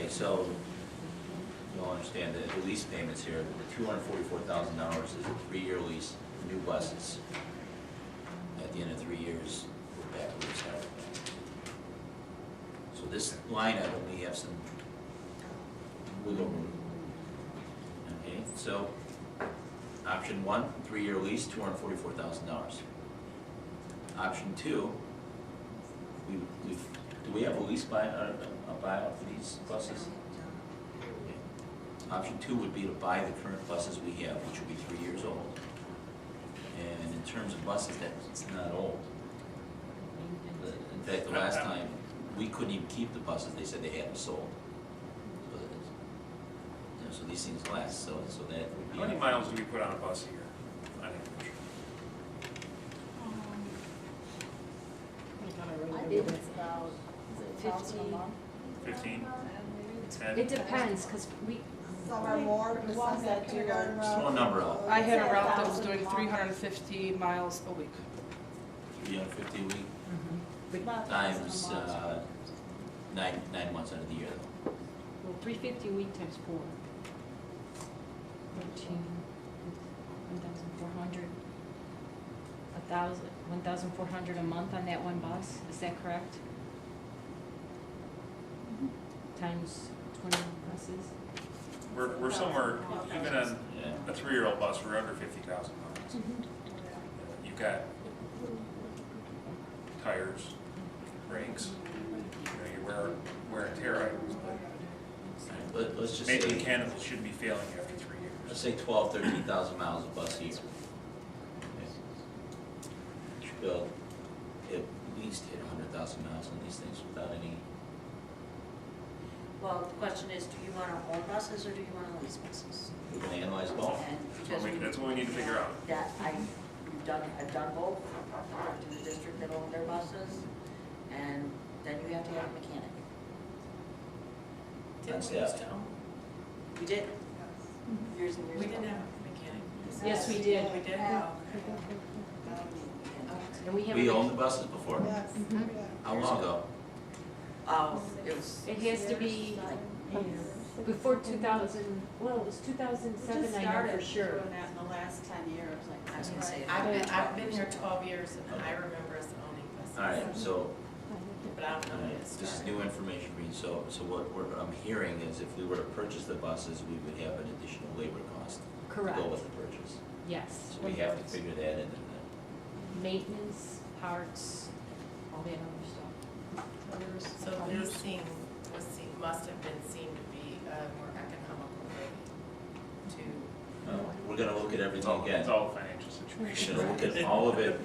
Okay, so you'll understand that the lease payments here, the $244,000 is a 3-year lease for new buses. At the end of 3 years, we're back where we started. So this line item, we have some wiggle room. Okay, so option 1, 3-year lease, $244,000. Option 2, do we have a lease buyout for these buses? Okay. Option 2 would be to buy the current buses we have, which would be 3 years old. And in terms of buses, that's not old. In fact, the last time, we couldn't even keep the buses, they said they had them sold. So, so these things last, so that would be. How many miles do we put on a bus a year? On average? I think it's about, is it 1,000 a month? 15? 10? It depends, because Some are more, because some that do Just throw a number out, I had a route that was doing 350 miles a week. 350 a week, About 1,000 times a month. 9 months out of the year though. well, 350 a week times 4. 13, 1,400. 1,400 a month on that one bus, is that correct? Times 20 buses? We're somewhere, even on Yeah. a 3-year-old bus, we're under 50,000 miles. You've got tires, brakes, your wear and tear items. Let's just Maybe say, mechanicals shouldn't be failing after 3 let's years. say 13,000 miles a bus a year. Should build at least hit 100,000 miles on these things without any. Well, the question is, do you want to own buses or do you want to lease buses? We can analyze both. And because That's what we need to figure out. I've done both, I've to the district that owned their buses, and then you have to have a mechanic. That's that. You did? Years and years We ago. didn't have a mechanic. Yes, we did. We did? And we have. We owned the buses before? Yes, Mhm. yeah. How long ago? Oh, it was. It has to be before 2000, well, it was 2007, I know for sure. Doing that in the last 10 years. I was gonna say. I've been here 12 years and I remember us owning buses. All right, so, But I don't all know when right, it this is started. new information for you. So what I'm hearing is if we were to purchase the buses, we would have an additional labor cost to Correct, go with the purchase. yes. So we have to figure that in. Maintenance, parts, all that other stuff. So leasing must have been seen to be a more economical way to. We're gonna look at everything again. It's all a financial We're situation. gonna look at all of it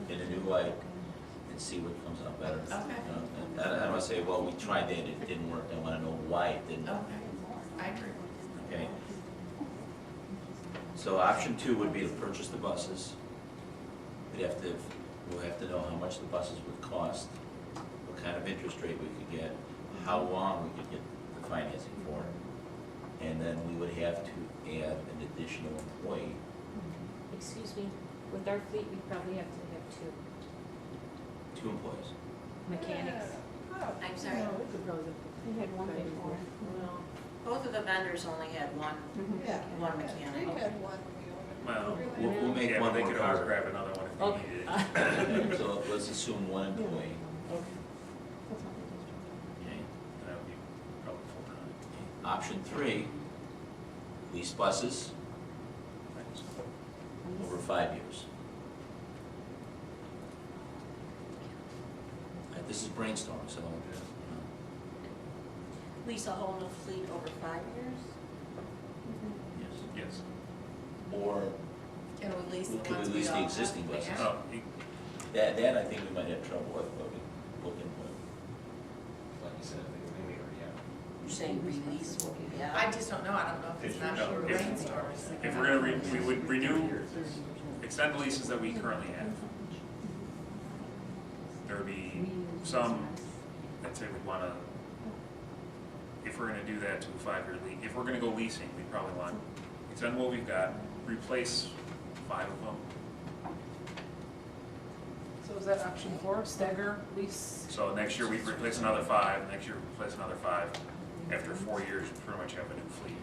in a new light and see what comes out better. Okay. And I don't wanna say, well, we tried that, it didn't work. I wanna know why it didn't work. Okay, I agree. Okay? So option 2 would be to purchase the buses. We'll have to know how much the buses would cost, what kind of interest rate we could get, how long we could get the financing for, and then we would have to add an additional employee. Excuse me, with our fleet, we probably have to have 2 employees. mechanics. I'm sorry, We had one before. both of the vendors only had one Yeah. mechanic. We had one, we owned. Well, We'll make yeah, one but they more could always car. grab another one if they Okay. needed it. So let's assume 1 employee. Okay. That would be probably full-time. Option 3, lease buses over 5 years. This is brainstorming, so, Lease a whole new fleet over 5 years? yes. Yes. Or Can we lease the could we ones we lease the all existing have? buses? Oh, That I think we might have trouble with, but we look into it. Like you said, they already have. You're saying release what we I have? just don't know, I don't know if it's not No, a if- brainstorm. If we're gonna, we would renew, extend the leases that we currently have. There would be some, I'd say we'd wanna, if we're gonna do that to a 5-year lease, if we're gonna go leasing, we probably want, extend what we've got, replace 5 of them. So is that option 4, stagger lease? So next year we replace another 5, next year we replace another 5, after 4 years, you pretty much have a new fleet.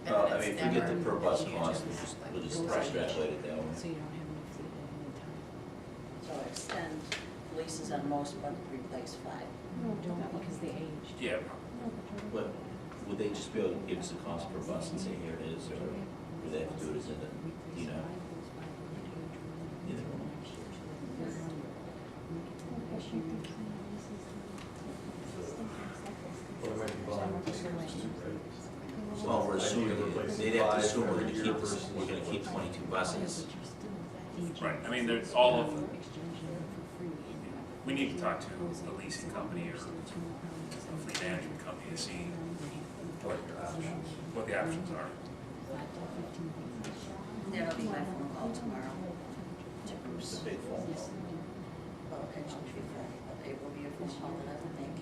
And Well, I then mean, it's if we get the never- per bus you cost, just, like, we'll just Right. extrapolate it that way. So you don't have enough fleet at any time. So extend leases on most, but replace 5. No, don't, because they aged. Yeah, But would they just be able to give us a cost per bus and say, here it is, or would they have to do it as in the, you know? Either one. Well, it might be bond leases too, right? Well, we're I think assuming, it replaces they'd have to 5 assume every year versus- we're gonna keep 22 buses. right, I mean, there's all of, we need to talk to a leasing company or a fleet management company to see what the options are. That'll be my phone call tomorrow to Bruce. It's a big phone call. Well, it should be Friday, but it will be a phone call that I would make.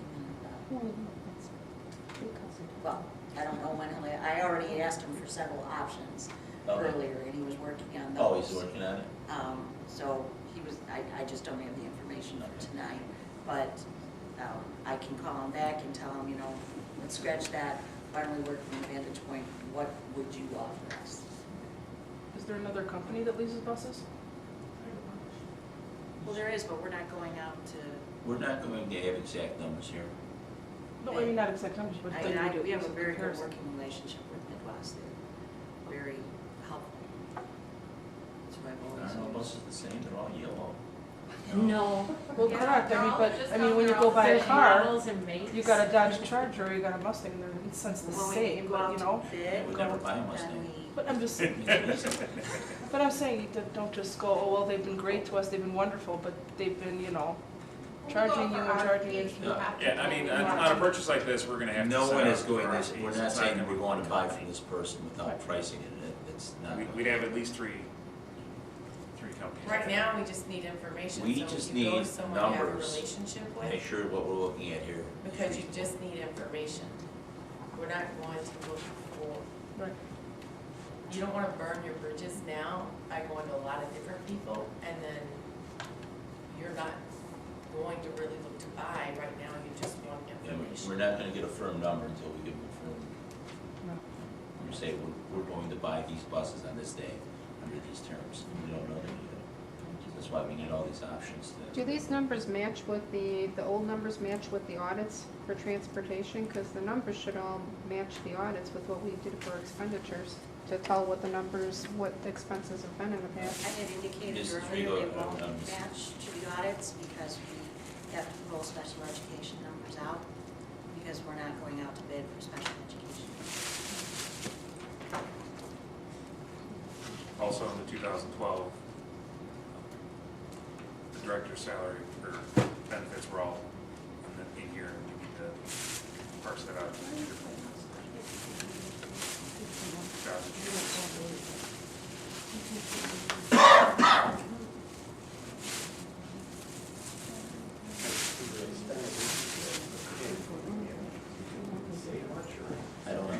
Well, I don't know when I already asked him for several options Okay. earlier, and he was working on those. Oh, he's working on it? So he was, I just don't have the information for tonight, but I can call him back and tell him, you know, let's scratch that, why don't we work from a vantage point, what would you offer us? Is there another company that leases buses? Well, there is, but we're not going out to, We're not going to have exact numbers here. No, I mean, not exact numbers, but I they mean, do we have a very good comparison. working relationship with Midwest, they're very helpful. That's why I've Aren't always all used. buses the same? They're all yellow. No. Well, Yeah, correct, I they're mean, all but, just I mean, when you they're go all buy a There's car, models and makes. you got a Dodge Charger or you got a Mustang, they're in a sense the When we same, go but out you to know. bid, Would never buy a then Mustang. we, But I'm just, but I'm saying, don't just go, oh, well, they've been great to us, they've been wonderful, but they've been, you know, charging you and charging you. Yeah, I mean, on a purchase like this, we're gonna have to. No send one out is going for this, we're RFPs. not It's saying gonna we're be going to buy company. from this person without pricing it. It's not. We'd have at least three companies. Right now, we just need information, We so just we can go need to someone you have a numbers. relationship Make with, sure what we're looking at here. because you just need information. We're not going to look for, Right. you don't wanna burn your bridges now by going to a lot of different people, and then you're not going to really look to buy, right now, you just want And information. we're not gonna get a firm number until we give them a firm. No. We say we're going to buy these buses on this day under these terms. We don't know them yet. That's why we need all these options to. Do these numbers match with the old numbers match with the audits for transportation? Because the numbers should all match the audits with what we did for expenditures to tell what the numbers, what the expenses have been in the I past. had indicated This is earlier they reload, won't um, match to the audits because we have to roll special education numbers out because we're not going out to bid for special education. Also in the 2012, the director's salary or benefits were all in here, and we need to parse that out. I don't know.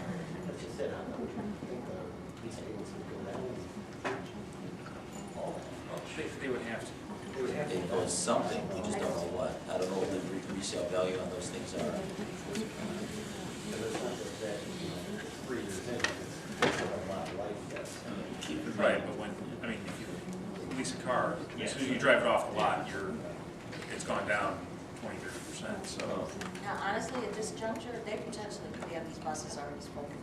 They would have to. It was something, we just don't know what. I don't know what the resale value on those things are. Keep in Right, mind, but when, I mean, if you lease a car, as soon as you drive it off the lot, it's gone down 20-30%, so. Now, honestly, at this juncture, they potentially could have these buses already spoken.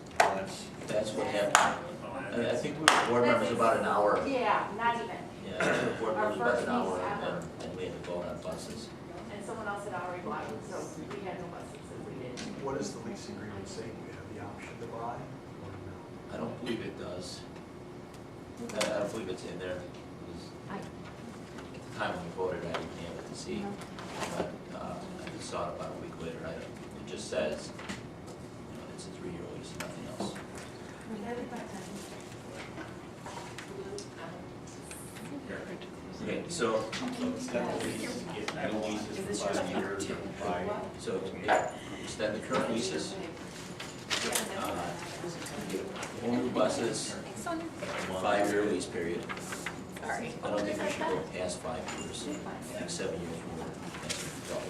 that's what happened. I think we were board members about an hour. Yeah, not even. Yeah, we were board members about an Our hour first meeting and then we had to vote on buses. And someone else had already bought it, so we had no buses that we did. What does the lease agreement say? Do we have the option to buy or no? I don't believe it does. I don't believe it's in there. It was- At the time when we voted, I didn't have it to see. But I just saw it about a week later. It just says, it's a 3-year lease, nothing else. Okay, so extend the current leases. All new buses, 5-year lease period. Sorry. I don't think we should go past 5 years. I think 7 years would, that's what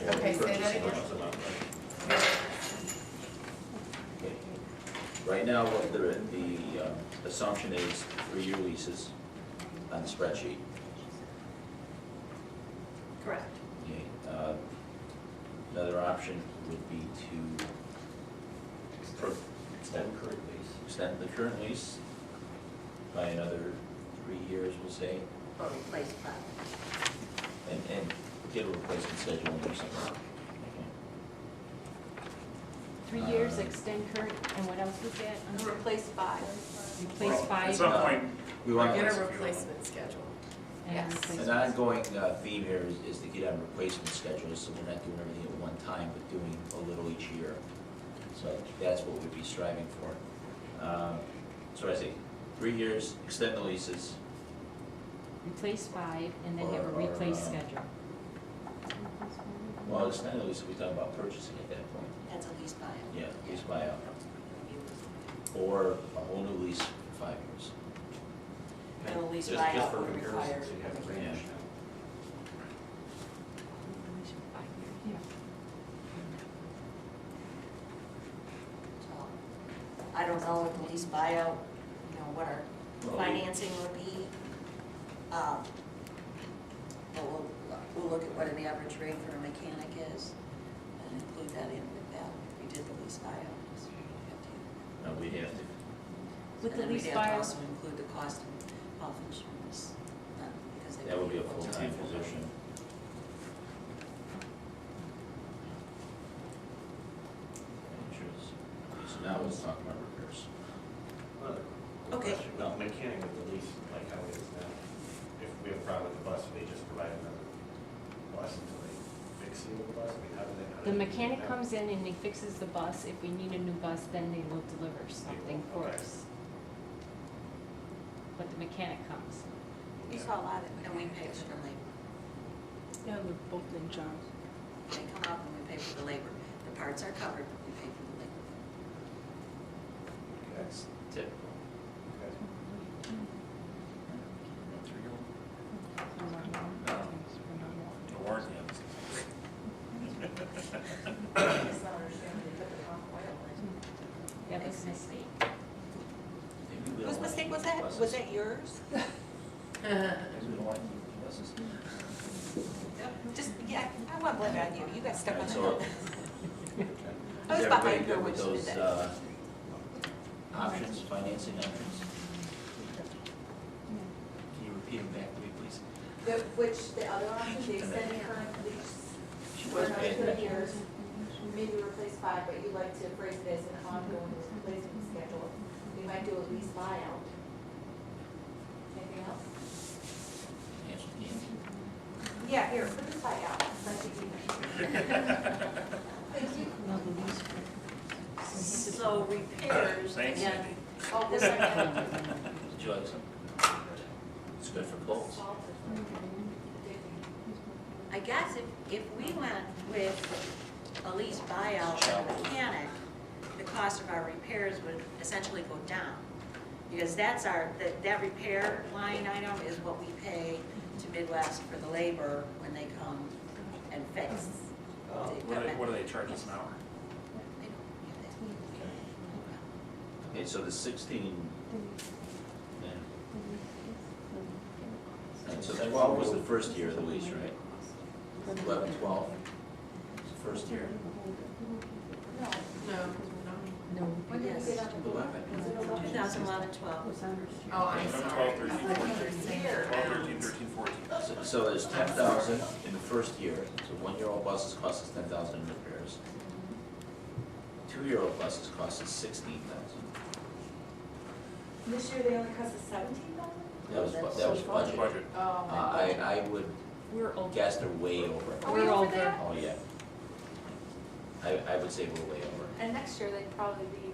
we for Okay, say that purchasing again. it. Okay. Right now, what the assumption is 3-year leases on the spreadsheet. Correct. Okay, another option would be to Extend current lease. extend the current lease by another 3 years, we'll say, Or replace five. and get a replacement schedule and do something. Okay. 3 years, extend current, and what else was that? Replace five. Replace Well, At five some point, We want Get Yes. a replacement schedule. and yes. replace. an ongoing theme here is to get on replacement schedules, so we're not doing everything at one time, but doing a little each year. So that's what we'd be striving for. So I say, 3 years, extend the leases, Replace five, and then have a Or, replace uh, schedule. well, extend the leases, we're talking about purchasing at that point. That's a lease buyout. Yeah, lease buyout, or a whole new lease for 5 years. And a lease Just buyout for would comparison, require. so you have a range. So, I don't know if the lease buyout, you know, what our Well, financing would be. But we'll look at what an average rate for a mechanic is and include that in with that. If we did the lease buyout. so we'd have to- No, we'd have to. With And the then lease we'd have to buyout, also include the cost of health insurance. Because they That would be a pay full-time full-time. position. Insurance. So now let's talk about repairs. Okay. The mechanic of the lease, like how it is now, if we have a problem with the bus, they just provide another bus until they fix the other bus? I mean, how do they? how do the they do mechanic that? comes in and he fixes the bus. If we need a new bus, then they will deliver something for Okay. us. But the mechanic comes. You saw a lot of And we pay for the labor. Yeah, they're both named John. They come up and we pay for the labor. The parts are covered, but we pay for the labor. That's typical. the warranty on this is Yeah, that's a mistake. Maybe we don't Whose want mistake to was use that? buses. Was that yours? Maybe we don't want to use buses. Just, yeah, I want to blame it on you. You got stuck on Alright, the so- hook. I was Is behind everybody her good when with she did those, that. options, financing options? Can you repeat them back to me, please? The other option, the extended current lease She for was another paying 3 attention. years, maybe replace five, but you like to phrase it as an ongoing replacement schedule. We might do a lease buyout. Anything else? Yes, yes. Yeah, here, put this buyout. Let you do that. Thank you. No, the lease. So repairs, Thanks, again, Cindy. Oh, this I can. Would you like some? It's good for colds. I guess if we went with a lease buyout for a mechanic, the cost of our repairs would essentially go down. Because that's that repair line item is what we pay to Midwest for the labor when they come and fix the equipment. What do they charge us an hour? They don't have that. Okay, so the 16, yeah. And so 12 was the first year of the lease, right? 11, 12, was the first year. No. No. When did we get up? 11. Was it 11? 2011, 12. Oh, I'm 12, sorry. 13, 14. 12, 13, 13, 14. So there's 10,000 in the first year, so 1-year-old buses cost us 10,000 in repairs. 2-year-old buses cost us 16,000. This year they only cost us 17,000? That was budget. Budget. Oh. I would We're over. guess they're way over. Are we We're over over. there? Oh, yeah. I would say we're way over. And next year they'd probably be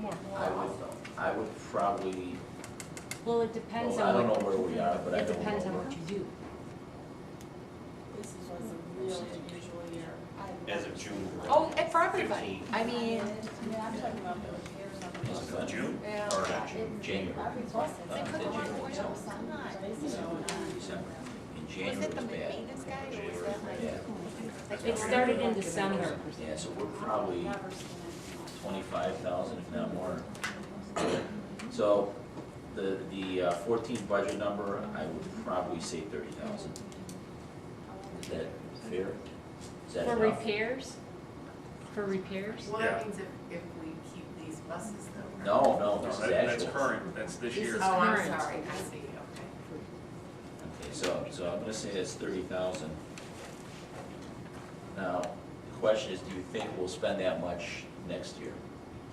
more also. I would probably, Well, it depends well, I on don't what. know where we are, but I It don't know. depends on where- what you do. This was a real unusual year. As of June. we're Oh, at and for everybody. 15. I mean. Yeah, I'm talking about the repairs on the. Is it done? June? Yeah. Or not June? January. They put the wrong oil on. December. In Was January it was the bad. maintenance guy or was that like? Yeah. It started in December. Yeah, so we're probably 25,000, if not more. So the 14 budget number, I would probably say 30,000. Is that fair? Is that For enough? repairs? For repairs? Well, Yeah. that means if we keep these buses though. right? No, No, this is that's actual. current, that's this This year. is Oh, I'm current. sorry, I see, okay. Okay, so I'm gonna say it's 30,000. Now, the question is, do you think we'll spend that much next year?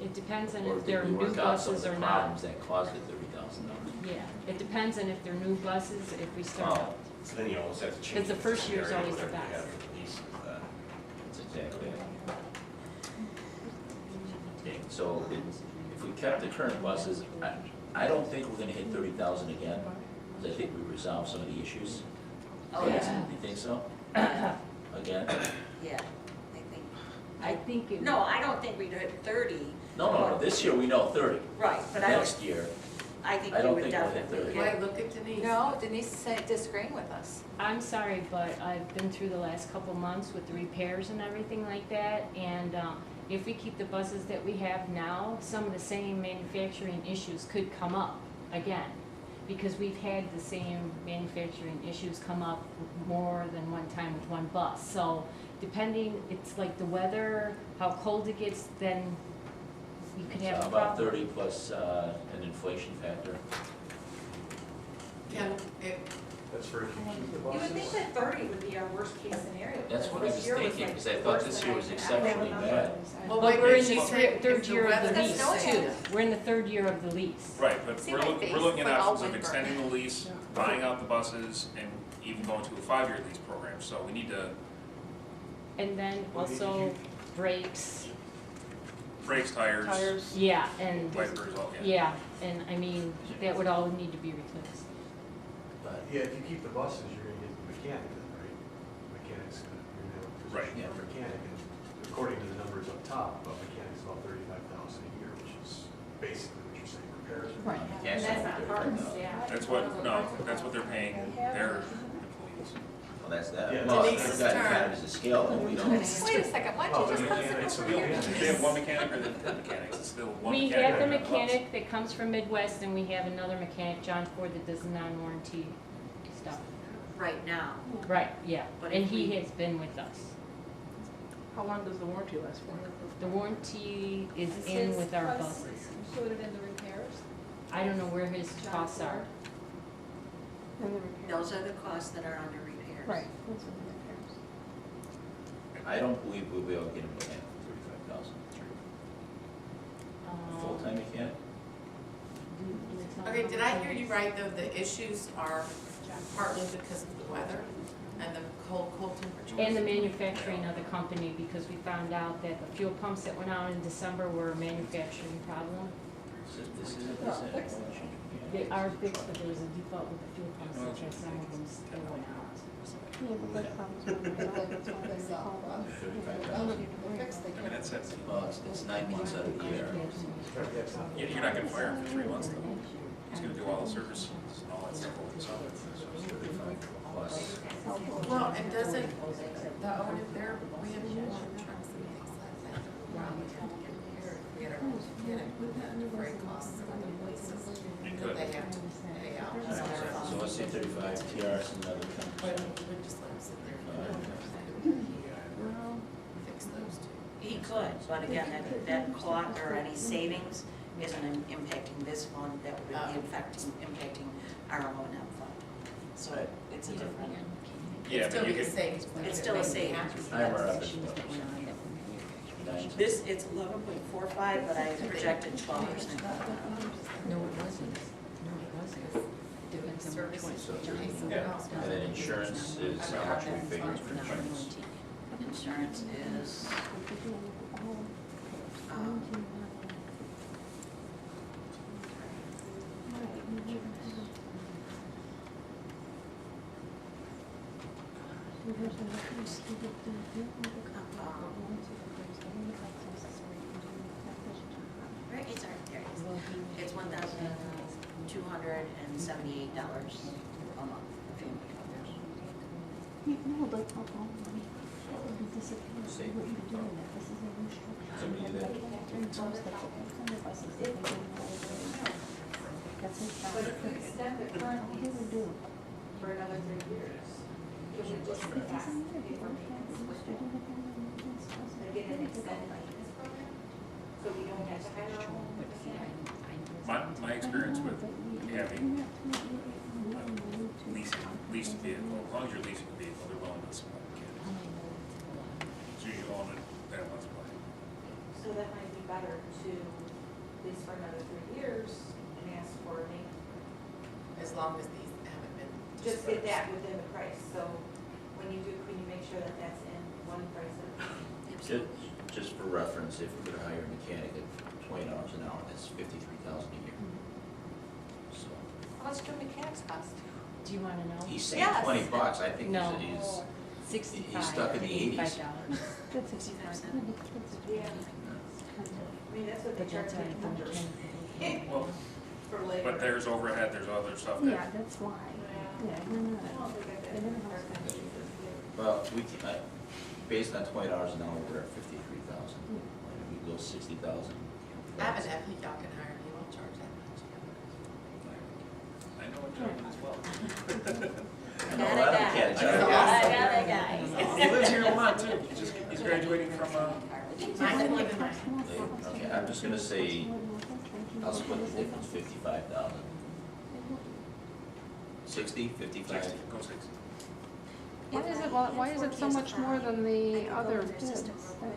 It depends on Or if they're did we new work out some of buses the or not. problems that caused the 30,000 number? Yeah, it depends on if they're new buses, if we start Oh. out. So then you almost have to change. Because the first year's scenario, always the whatever you best. have for the leases, That's exactly it. Okay, so if we kept the current buses, I don't think we're gonna hit 30,000 again, because I think we resolved some of the issues. Oh, yeah. You think so? Again? Yeah, I think. I think it. No, I don't think we'd hit 30. No, this year we know 30. Right, but I Next year, think I we don't would think we'll hit definitely 30. Why, look at Denise. No, Denise is disagreeing with us. I'm sorry, but I've been through the last couple months with the repairs and everything like that, and if we keep the buses that we have now, some of the same manufacturing issues could come up again, because we've had the same manufacturing issues come up more than one time with one bus. So depending, it's like the weather, how cold it gets, then you could so have a about problem. 30 plus an inflation factor. Can, if, That's for if you keep the You would buses. think that 30 would be our worst case scenario. That's what I because was this year thinking, like because I thought worse this than year was I exceptionally remember. bad. well, But wait, we're in she the said third if the year of the weather- lease That's too. snowing. We're in the third year of the lease. Right, but See we're my looking, face? we're looking at It's like all options of windburned. extending the lease, buying out the buses, and even going to a 5-year lease program, so we need to, And then also brakes, brakes, tires, Tires. yeah, and, wipers, all, yeah, and I mean, that would all need to be replaced. But Yeah, if you keep the buses, you're gonna get the mechanic then, right? Mechanics, you're gonna have a Right. position for mechanic, and according to the numbers up top, a mechanic's about 35,000 a year, which is basically what you're saying, repairs. Right. And Yes, that's not parts, 35,000. yeah. That's what, no, that's what they're paying their employees. Well, that's that. Yeah. Well, Denise's that turn. kind of is a scale, and we don't. Wait a second, why don't you just come sit It's over still, here? if they have one mechanic or the 10 mechanics, it's still one We mechanic. have the and a bus. mechanic that comes from Midwest, and we have another mechanic, John Ford, that does the non-warranty stuff. right now. Right, yeah, But and if he we- has been with us. How long does the warranty last for? The warranty is in with our buses. Included in the repairs? I don't know where his costs are. And the repairs. Those are the costs that are under repairs. Right, those are the repairs. I don't believe we'll be able to get him to that for 35,000. Full-time mechanic? okay, did I hear you right, though, the issues are partly because of the weather and the cold temperatures? And the manufacturing of the company, because we found out that the fuel pumps that went out in December were a manufacturing problem. This isn't, this isn't. They are fixed, but there was a default with the fuel pumps, which are some of them still went out. Yeah, but that problem's when we get all that's what they call us. I mean, that's it. Well, it's 9 months out of the year. You're not gonna fire him for 3 months though. He's gonna do all the services and all that stuff over the summer. So it's 35 plus. Well, and doesn't, the owner there, we have more trucks and things like that. We had a mechanic with that, freight costs and other places that they have to pay out. All right, so let's say 35, TRS another 10%. But we just let them sit there and fix those two. He could, but again, that cost or any savings isn't impacting this fund, that would be impacting our O&M fund. So Right. it's a different, Yeah, Still but you be a could, savings. it's still a savings. I'm up as well. This, it's 11.45, but I projected 12%. No, it wasn't. No, it wasn't. Depends on which one. So, yeah, and then insurance is how much we figure for insurance. Insurance is, right, it's right there. It's $1,278 a month for family coverage. Say, somebody do that? But if we extend the current lease for another 3 years, it would just pass before maintenance with it. And get an extended maintenance program, so we don't have to hire our own mechanic. My experience with having leased vehicle, as long as you're leasing a vehicle, they're willing to supply mechanics. So you own it, that one's mine. So that might be better to lease for another 3 years and ask for maintenance. As long as these haven't been. Just get that within the price, so when you do, can you make sure that that's in one price? Just for reference, if we're gonna hire a mechanic at $20 an hour, that's $53,000 a year. So, How much do mechanics cost? Do you wanna know? he's saying Yes. $20, I think No. he's, 65 stuck in to the 80s. $85. That's 65. Yeah, I mean, that's what they But charge that's why me the mechanic. Well, for labor. but there's overhead, there's other stuff Yeah, that, that's why. Yeah. Yeah, I no, no. don't think I They did. never have well, we can, based on $20 an hour, we're at 53,000. If we go 60,000. I have an nephew, y'all can hire me, won't charge that much. I know a gentleman as well. I know a lot of mechanics. I know. I got a guy. He lives here in Lemont too, he's graduating from, Mine live in mine. Okay, I'm just gonna say, I'll split the difference, 55,000. 60, 55? 60, go 60. Why is it so much more than the other bids? That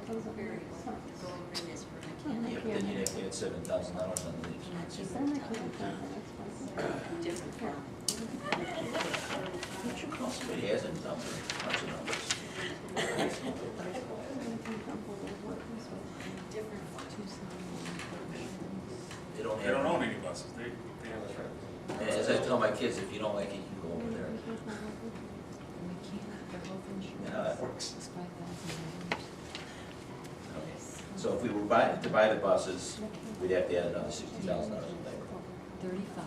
doesn't make sense. Yeah, but then you'd have to add $7,000 on the lease. Then I can't find that. Different from. What you call somebody has a number, bunch of numbers. They don't They don't own have, any buses, they have and as I tell my kids, if you don't like it, you can go over there. You know how that works. Okay. So if we were to buy the buses, we'd have to add another $60,000 in labor. 35.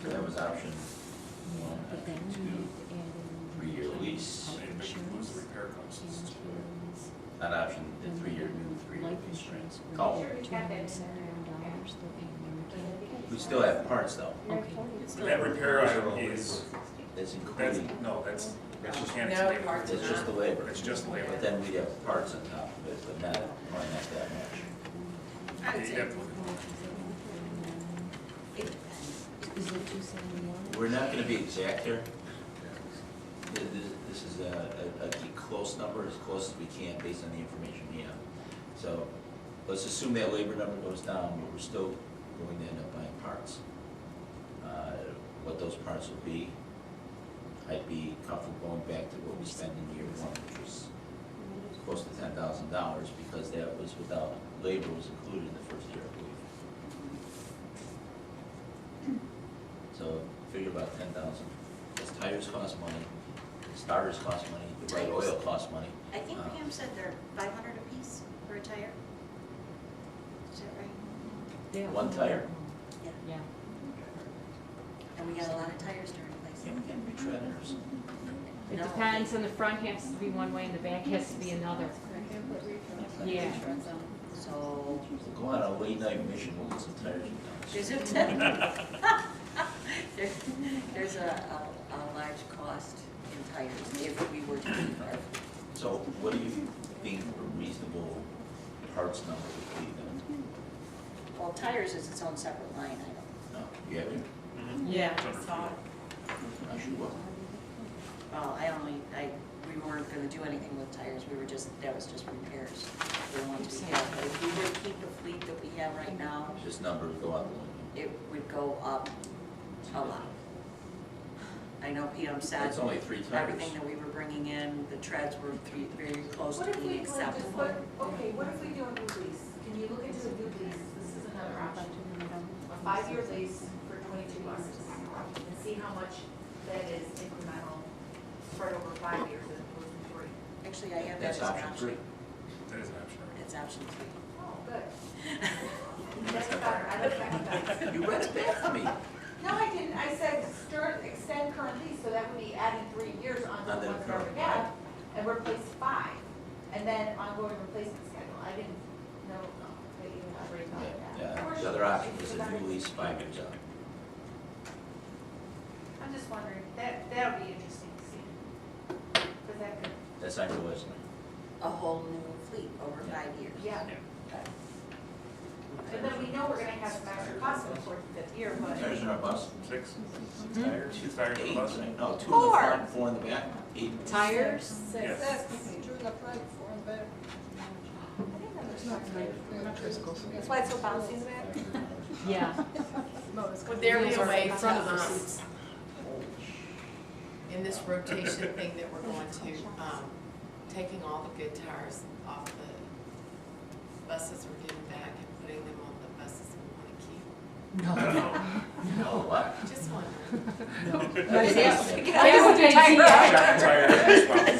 So that was option one, But then option you two, need to add in 3-year lease, It includes the repair costs. insurance, not option, the 3-year, new 3-year life lease, right? insurance. Oh, $271, they're paying their mechanic. we still have parts though. Okay. That repair item is, That's that's, including, that's mechanics No labor. parts. it's just the labor. It's just labor. But then we'd have parts on top of it, but not, probably not that much. I'd You say have to look It depends. Is it 271? We're not gonna be exact here. This is a close number, as close as we can based on the information we have. So let's assume that labor number goes down, but we're still going to end up buying parts. What those parts will be, I'd be comfortable going back to what we spent in year one, which was close to $10,000, because that was without, labor was included in the first year, I believe. So figure about 10,000. Because tires cost money, starters cost money, the right oil costs money. I think Pam said they're 500 apiece for a tire. Is that right? Yeah. One tire? Yeah. Yeah. And we got a lot of tires to replace. Yeah, we can retread it or something. It No. depends, on the front has to be one way and the back has to be another. Yeah. So, Go on a late night mission, we'll get some tires in there's town. a, there's a large cost in tires if we were to keep our, So what do you think a reasonable parts number would be then? well, tires is its own separate line item. No, you have it? Yeah, It's under I saw it. I sure will. Well, we weren't gonna do anything with tires, we were just, that was just repairs. We don't want to be held, but if we were to keep the fleet that we have right now, Just numbers go out the window. it would go up a lot. I know PM said It's only 3 tires. everything that we were bringing in, the treads were very close What to if we being were just acceptable. put, okay, what if we do a new lease? Can you look into a new lease? This is another option. A 5-year lease for 22 buses and see how much that is incremental spread over 5 years as opposed to 3. Actually, I have that That's as an option 3. option. That is an option. It's option 3. Oh, good. That's better. I like that one better. You read it back to me. No, I didn't. I said extend current lease, so that would be adding 3 years onto Onto the the ones we already current, have and replace 5. And then ongoing replacement schedule, I didn't know that you elaborated on that. Yeah, the other option is a new lease 5 years out. I'm just wondering, that'll be interesting to see. Because that could, That's on your list. A whole new fleet over 5 years. yeah. And then we know we're gonna have some extra costs in the fourth and fifth year, but. Tires in our bus? 6 tires, 2 tires in the 8, bus. no, 2 in the Four. front, 4 in the back, 8. Tires? Yes. That's why it's so bouncy in the back? Yeah. Would there be a way Front to, of the seats. in this rotation thing that we're going to, taking all the good tires off the buses we're getting back and putting them on the buses we want to keep? No, what? Just wondering.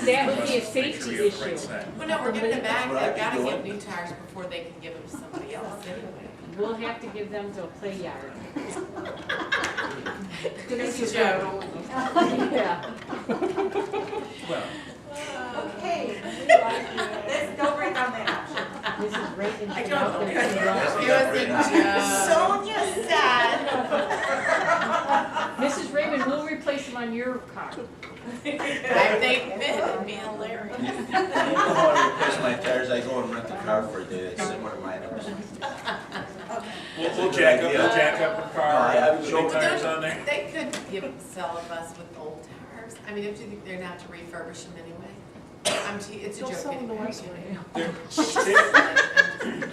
That would be a safety issue. Well, no, we're giving them back, What they've I got to could do get it. new tires before they can give them to somebody else anyway. We'll have to give them to a play yard. It's a joke. Yeah. Well, Okay. Don't bring down that option. Mrs. Reagan. I should don't help know. us It figure was out. a joke. Sonia said. Mrs. Raymond, we'll replace them on your car. I think it'd be hilarious. You know how to replace my tires, I go and rent the car for a day, it's similar to mine. we'll jack up the car, No, I put was the joking. tires on there. They could sell a bus with old tires. I mean, if you think they're gonna have to refurbish them anyway. It's a They'll joke sell them the anyway. worst way. They're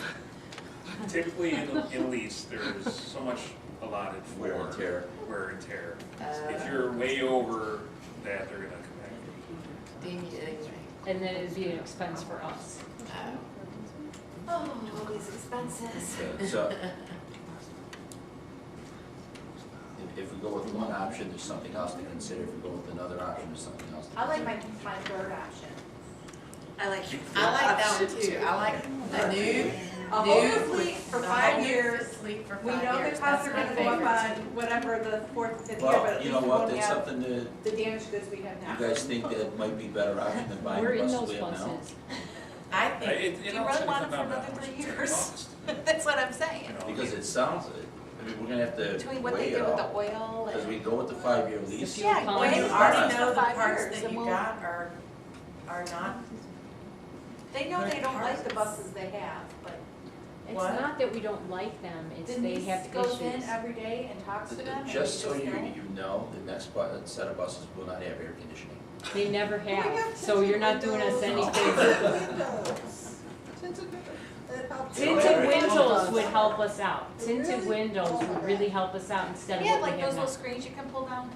typically in lease, there's so much allotted for Wear and tear. wear and tear. If you're way over that, they're gonna come back. Deem you anyway. And then it'd be an expense for us. Oh, all these expenses. Okay, so if we go with one option, there's something else to consider. If we go with another option, there's something else to I like consider. my third option. I like your. I like that one too. I like the new. A whole new fleet for the 5 whole new years. Fleet for 5 We years. know the costs are That's gonna my go up favorite. on whatever the fourth and fifth year, Well, but at you least know we what, won't that's have something that the damaged goods we have now. you guys think that might be a better option than buying We're the in buses those we have now? buses. I think, It Do you all really should want come it for down to another how much 3 it's gonna years? cost, That's what I'm saying. you know? Because it sounds, I mean, we're gonna have to Between what they weigh it did with the all. oil Because we and. go with the 5-year lease. fuel Yeah, pump. when you you already know the 5 parts years, that and you we'll- got are not, They know they don't like the buses they have, but It's What? not that we don't like them, it's they Denise have goes in issues. every day and talks to them. and Just so they you don't. know, the next set of buses will not have air conditioning. They never have, so you're not doing us any favors. Tinted windows would help us out. Tinted windows would really help us out instead of Yeah, what like we those have little now. screens you can pull down.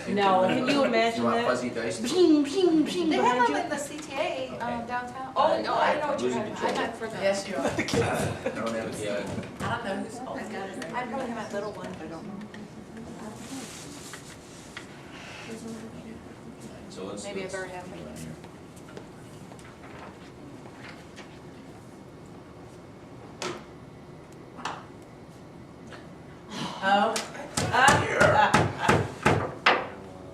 No, Can you imagine You want that? fuzzy dice? Ping, ping, ping They have behind them you. in the CTA Okay. downtown. Oh, no, I know what you're Losing talking about. I control. meant for the. yes, you are. I don't have a, I don't know who's, oh, I got it right. I probably have my little one, but I don't know. so let's. Maybe I let's better have go it. on here. Oh.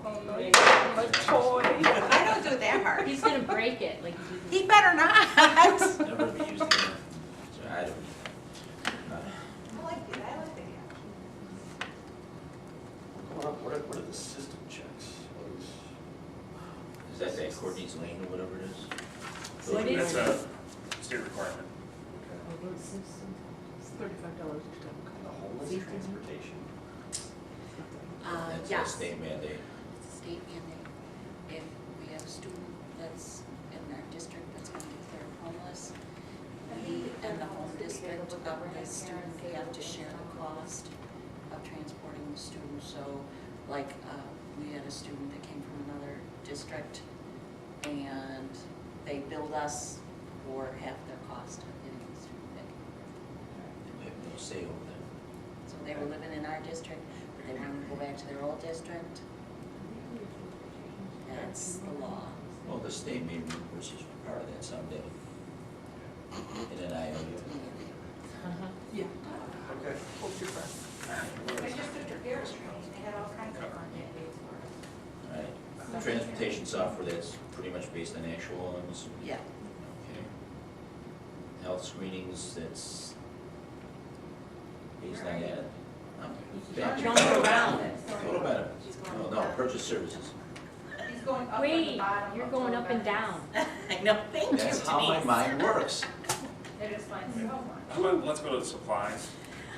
Oh no, you got my toy. I don't do it that hard. he's gonna break it, like you did. He better not. Never be used again. So I don't. I like it, I like it. What are the system checks? Is that Courtney's Lane or whatever it is? What is That's it? a state requirement. It's $35 each time. The homeless transportation? That's a Yes. state mandate. It's a state mandate. If we have a student that's in our district that's going to declare homeless, we and the home district of the student have to share the cost of transporting the student. So, like, we had a student that came from another district, and they billed us for half their cost of getting the student in. We have no say over that. So they were living in our district, but they wanted to go back to their old district. That's the law. Well, the state may reimburse us for part of that someday. In an IOU. Uh-huh. Yeah. Okay. Hold your breath. They just did their Garrett's training, they had all kinds of fun mandates for it. Right. Transportation software, that's pretty much based on actual, I'm assuming? Yeah. Okay. health screenings, that's based on that. Jump around. Total benefits. He's going No, purchase services. He's going up at the Wait, bottom. you're of going total up and benefits. down. I know, thank you, That's how my Denise. mind works. It explains so much. How about, let's go to the supplies.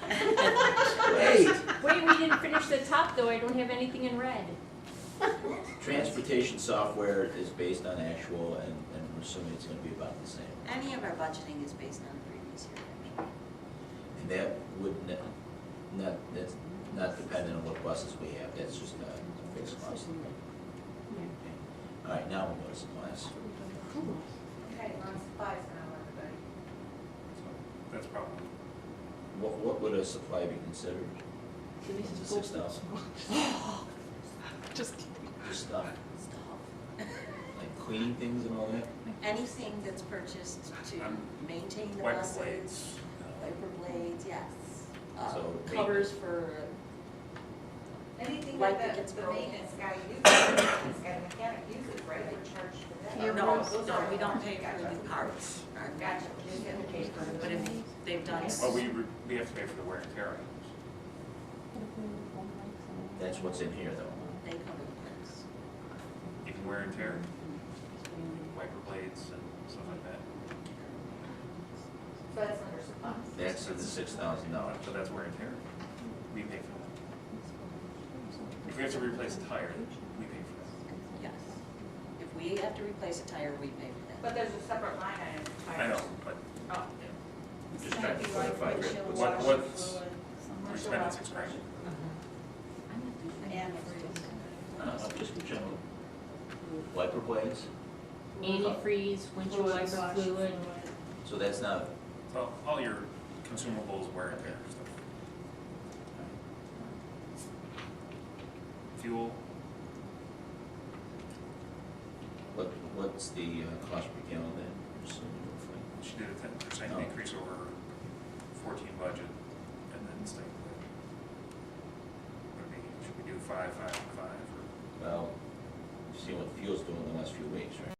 Wait, Wait, we didn't finish the top though, I don't have anything in red. transportation software is based on actual, and we're assuming it's gonna be about the same. Any of our budgeting is based on the previous year, actually. And that would that's not dependent on what buses we have, that's just a fixed cost. Okay. All right, now we'll go to supplies. Okay, we're on supplies now, everybody. That's probably, What would a supply be considered? Is it 6,000? Just kidding. Just stuff, Stop. like cleaning things and all that? Anything that's purchased to maintain the wiper buses. blades. Wiper blades, yes. So Covers for, Anything Like that it gets the broken. maintenance guy uses, the maintenance guy, the mechanic uses, right, we're charged for that. Yeah, no, Those no, are- we don't pay for Gotcha. the parts. Our- Gotcha, just getting paid for it. But if they've done. But we have to pay for the wear and tear items. That's what's in here, though. They cover the parts. Even wear and tear, wiper blades and stuff like that. So that's under supplies. That's in the $6,000. So that's wear and tear. We pay for that. If we have to replace a tire, we pay for that. Yes. If we have to replace a tire, we pay for that. But there's a separate line item for tires. I know, but Oh. Just trying to clarify. what's, we're spending $6,000. And Just general. Wiper blades, Antifreeze, windshield wiper fluid. so that's not, So all your consumables, wear and tear stuff. Fuel, what's the cost per gallon then? Just so we know if I- she did a 10% Oh. increase over 14 budget, and then stayed with it. Would be, should we do 5, 5, and 5, or? Well, you've seen what fuel's doing in the last few weeks, right?